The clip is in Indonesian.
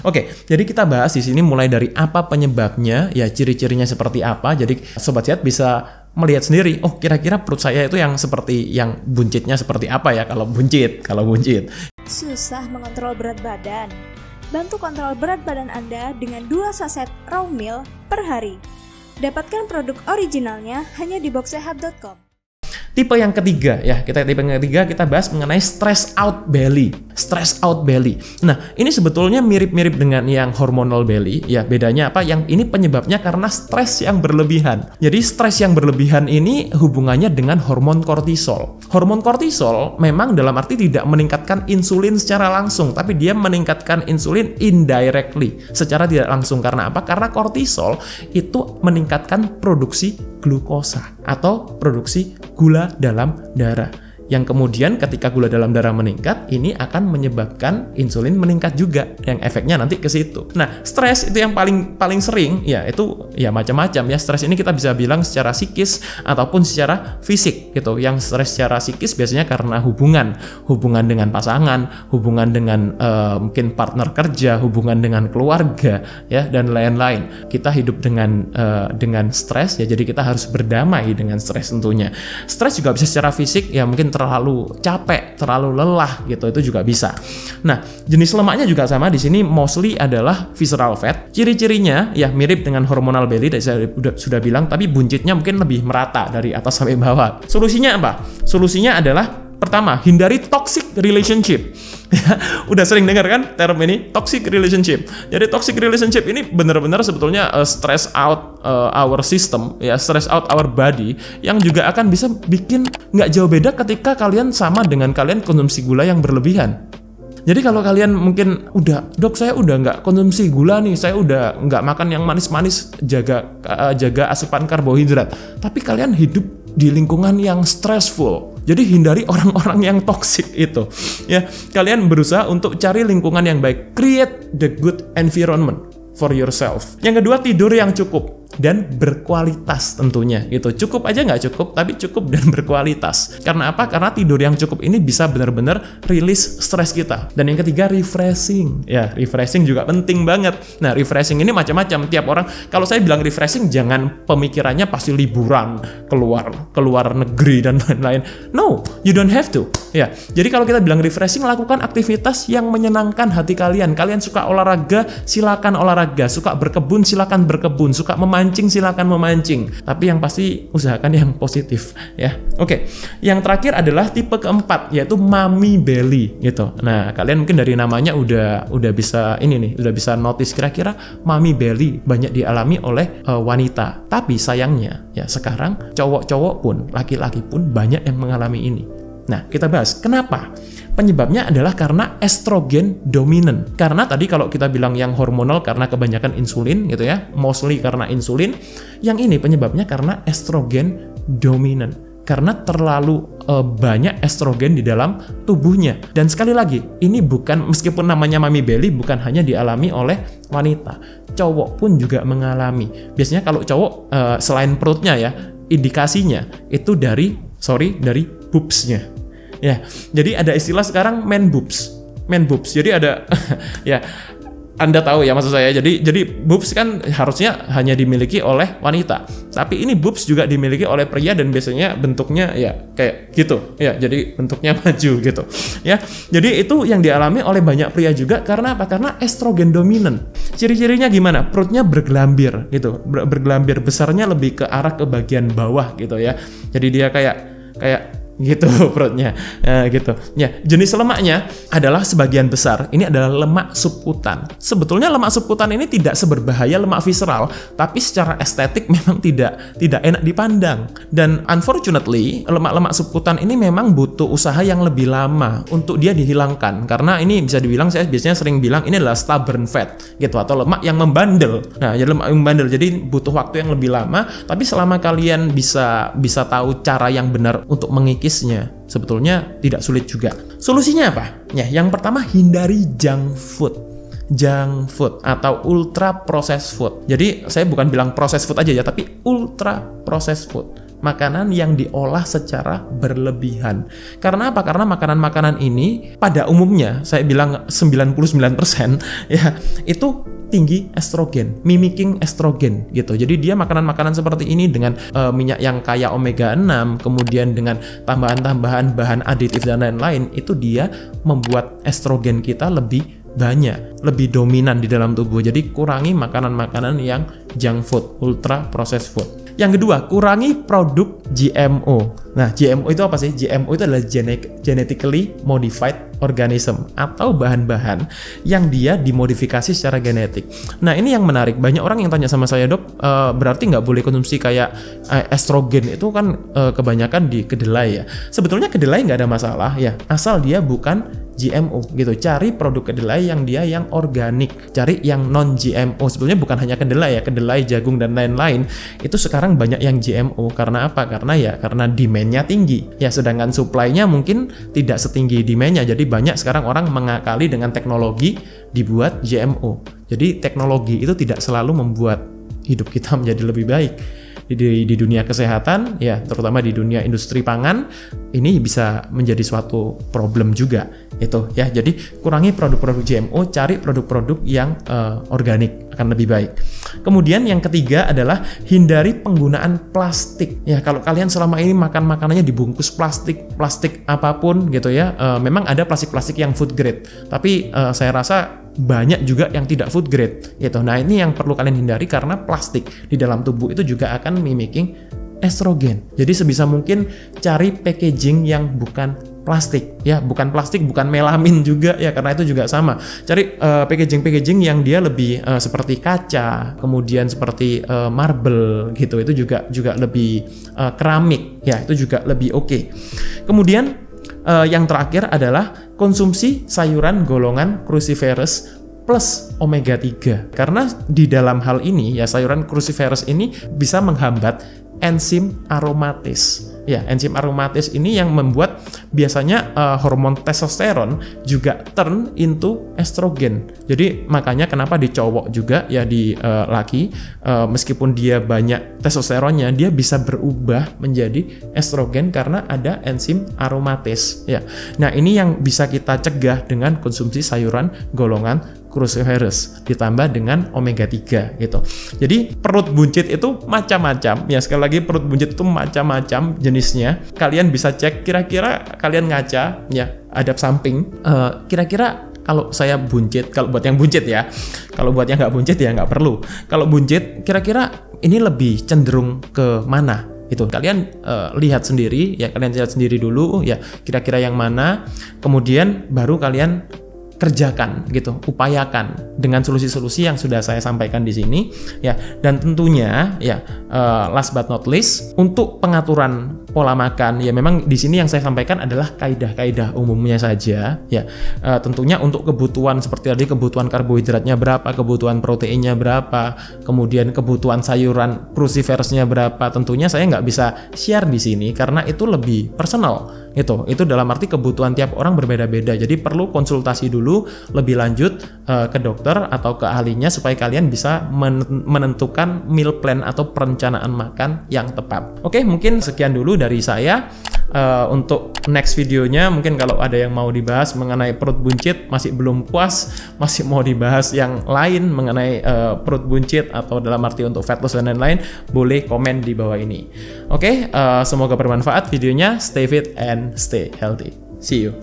Oke, jadi kita bahas di sini mulai dari apa penyebabnya, ya ciri-cirinya seperti apa. Jadi Sobat Sehat bisa melihat sendiri, oh kira-kira perut saya itu yang seperti yang buncitnya seperti apa ya kalau buncit. Susah mengontrol berat badan? Bantu kontrol berat badan Anda dengan 2 saset raw meal per hari. Dapatkan produk originalnya hanya di boxsehat.com. Tipe yang ketiga ya, kita bahas mengenai stress out belly. Stress out belly. Nah, ini sebetulnya mirip-mirip dengan yang hormonal belly. Ya, bedanya apa? Yang ini penyebabnya karena stres yang berlebihan. Jadi stres yang berlebihan ini hubungannya dengan hormon kortisol. Hormon kortisol memang dalam arti tidak meningkatkan insulin secara langsung, tapi dia meningkatkan insulin indirectly, secara tidak langsung. Karena apa? Karena kortisol itu meningkatkan produksi glukosa atau produksi gula dalam darah. Yang kemudian ketika gula dalam darah meningkat, ini akan menyebabkan insulin meningkat juga, yang efeknya nanti ke situ. Nah, stres itu yang paling sering, ya itu ya macam-macam ya. Stres ini kita bisa bilang secara psikis ataupun secara fisik gitu. Yang stres secara psikis biasanya karena hubungan dengan pasangan, hubungan dengan mungkin partner kerja, hubungan dengan keluarga ya dan lain-lain. Kita hidup dengan stres ya, jadi kita harus berdamai dengan stres tentunya. Stres juga bisa secara fisik ya, mungkin terlalu capek, terlalu lelah gitu, itu juga bisa. Nah, jenis lemaknya juga sama di sini, mostly adalah visceral fat. Ciri-cirinya ya mirip dengan hormonal belly, tadi saya sudah bilang, tapi buncitnya mungkin lebih merata dari atas sampai bawah. Solusinya apa? Solusinya adalah pertama, hindari toxic relationship. Udah sering dengar kan term ini, toxic relationship. Jadi toxic relationship ini benar-benar sebetulnya stress out our system, ya stress out our body, yang juga akan bisa bikin nggak jauh beda ketika kalian sama dengan kalian konsumsi gula yang berlebihan. Jadi kalau kalian mungkin dok saya udah nggak konsumsi gula nih, saya udah nggak makan yang manis-manis, jaga asupan karbohidrat, tapi kalian hidup di lingkungan yang stressful. Jadi hindari orang-orang yang toksik itu. Ya, kalian berusaha untuk cari lingkungan yang baik. Create the good environment for yourself. Yang kedua, tidur yang cukup dan berkualitas tentunya gitu. Cukup aja nggak cukup, tapi cukup dan berkualitas. Karena apa? Karena tidur yang cukup ini bisa benar-benar rilis stres kita. Dan yang ketiga, refreshing. Ya, refreshing juga penting banget. Nah, refreshing ini macam-macam. Tiap orang, kalau saya bilang refreshing, jangan pemikirannya pasti liburan, keluar negeri dan lain-lain. No, you don't have to. Ya, jadi kalau kita bilang refreshing, lakukan aktivitas yang menyenangkan hati kalian. Kalian suka olahraga, silakan olahraga. Suka berkebun, silakan berkebun. Suka memancing, silakan memancing. Tapi yang pasti usahakan yang positif ya. Oke. Yang terakhir adalah tipe keempat, yaitu mommy belly gitu. Nah, kalian mungkin dari namanya udah bisa udah bisa notice kira-kira mommy belly banyak dialami oleh wanita. Tapi sayangnya ya sekarang cowok-cowok pun, laki-laki pun banyak yang mengalami ini. Nah, kita bahas kenapa. Penyebabnya adalah karena estrogen dominan. Karena tadi kalau kita bilang yang hormonal karena kebanyakan insulin gitu ya, mostly karena insulin. Yang ini penyebabnya karena estrogen dominan. Karena terlalu banyak estrogen di dalam tubuhnya. Dan sekali lagi, ini bukan, meskipun namanya mommy belly, bukan hanya dialami oleh wanita. Cowok pun juga mengalami. Biasanya kalau cowok selain perutnya ya, indikasinya itu dari boobs-nya. Ya, jadi ada istilah sekarang man boobs. Jadi ada ya, Anda tahu ya maksud saya. Jadi boobs kan harusnya hanya dimiliki oleh wanita. Tapi ini boobs juga dimiliki oleh pria dan biasanya bentuknya ya kayak gitu. Ya, jadi bentuknya maju gitu. Ya. Jadi itu yang dialami oleh banyak pria juga karena apa? Karena estrogen dominan. Ciri-cirinya gimana? Perutnya bergelambir gitu. Bergelambir, besarnya lebih ke arah ke bagian bawah gitu ya. Jadi dia kayak gitu perutnya gitu ya. Jenis lemaknya adalah sebagian besar ini adalah lemak subkutan. Sebetulnya lemak subkutan ini tidak seberbahaya lemak visceral, tapi secara estetik memang tidak enak dipandang. Dan unfortunately lemak-lemak subkutan ini memang butuh usaha yang lebih lama untuk dia dihilangkan, karena ini bisa dibilang, saya biasanya sering bilang ini adalah stubborn fat gitu, atau lemak yang membandel. Nah, jadi lemak yang membandel, jadi butuh waktu yang lebih lama. Tapi selama kalian bisa tahu cara yang benar untuk mengikis, sebetulnya tidak sulit juga. Solusinya apa? Ya, yang pertama, hindari junk food atau ultra processed food. Jadi saya bukan bilang processed food aja ya, tapi ultra processed food. makanan yang diolah secara berlebihan. Karena apa? Karena makanan-makanan ini pada umumnya, saya bilang 99% ya, itu tinggi estrogen, mimicking estrogen gitu. Jadi dia makanan-makanan seperti ini dengan minyak yang kaya omega 6, kemudian dengan tambahan-tambahan bahan aditif dan lain-lain, itu dia membuat estrogen kita lebih banyak, lebih dominan di dalam tubuh. Jadi kurangi makanan-makanan yang junk food, ultra processed food. Yang kedua, kurangi produk GMO. Nah, GMO itu apa sih? GMO itu adalah genetically modified organism atau bahan-bahan yang dia dimodifikasi secara genetik. Nah, ini yang menarik. Banyak orang yang tanya sama saya, dok, berarti nggak boleh konsumsi kayak estrogen itu kan kebanyakan di kedelai ya. Sebetulnya kedelai nggak ada masalah ya, asal dia bukan GMO gitu. Cari produk kedelai yang dia yang organik, cari yang non GMO. Sebetulnya bukan hanya kedelai ya, kedelai, jagung dan lain-lain itu sekarang banyak yang GMO. Karena apa? Karena demand-nya tinggi ya, sedangkan supply-nya mungkin tidak setinggi demand-nya. Jadi banyak sekarang orang mengakali dengan teknologi dibuat GMO. Jadi teknologi itu tidak selalu membuat hidup kita menjadi lebih baik. Di dunia kesehatan ya, terutama di dunia industri pangan, ini bisa menjadi suatu problem juga itu ya. Jadi kurangi produk-produk GMO, cari produk-produk yang organik, akan lebih baik. Kemudian yang ketiga adalah hindari penggunaan plastik ya. Kalau kalian selama ini makan makanannya dibungkus plastik apapun gitu ya, memang ada plastik-plastik yang food grade, tapi saya rasa banyak juga yang tidak food grade gitu. Nah, ini yang perlu kalian hindari karena plastik di dalam tubuh itu juga akan mimicking estrogen. Jadi sebisa mungkin cari packaging yang bukan plastik ya, bukan plastik, bukan melamin juga ya, karena itu juga sama. Cari packaging yang dia lebih seperti kaca, kemudian seperti marble gitu. Itu juga lebih keramik ya, itu juga lebih oke. Kemudian yang terakhir adalah konsumsi sayuran golongan cruciferous plus omega 3. Karena di dalam hal ini ya, sayuran cruciferous ini bisa menghambat enzim aromatis. Ya, enzim aromatis ini yang membuat biasanya hormon testosteron juga turn into estrogen. Jadi makanya kenapa di cowok juga ya, di laki meskipun dia banyak testosteronnya, dia bisa berubah menjadi estrogen karena ada enzim aromatis ya. Nah, ini yang bisa kita cegah dengan konsumsi sayuran golongan cruciferous ditambah dengan omega 3 gitu. Jadi perut buncit itu macam-macam ya, sekali lagi perut buncit itu macam-macam jenisnya. Kalian bisa cek, kira-kira kalian ngaca ya, hadap samping, kira-kira kalau saya buncit, kalau buat yang buncit ya, kalau buat yang nggak buncit ya nggak perlu. Kalau buncit, kira-kira ini lebih cenderung ke mana? Itu kalian lihat sendiri ya, kalian lihat sendiri dulu ya, kira-kira yang mana, kemudian baru kalian kerjakan gitu, upayakan dengan solusi-solusi yang sudah saya sampaikan di sini ya. Dan tentunya ya, last but not least, untuk pengaturan pola makan ya, memang di sini yang saya sampaikan adalah kaidah-kaidah umumnya saja ya. Tentunya untuk kebutuhan seperti tadi, kebutuhan karbohidratnya berapa, kebutuhan proteinnya berapa, kemudian kebutuhan sayuran cruciferousnya berapa, tentunya saya nggak bisa share di sini karena itu lebih personal. Itu dalam arti kebutuhan tiap orang berbeda-beda. Jadi perlu konsultasi dulu lebih lanjut ke dokter atau ke ahlinya supaya kalian bisa menentukan meal plan atau perencanaan makan yang tepat. Oke, mungkin sekian dulu dari saya. Untuk next videonya mungkin kalau ada yang mau dibahas mengenai perut buncit, masih belum puas, masih mau dibahas yang lain mengenai perut buncit atau dalam arti untuk fat loss dan lain-lain, boleh komen di bawah ini. Oke, semoga bermanfaat videonya. Stay fit and stay healthy. See you.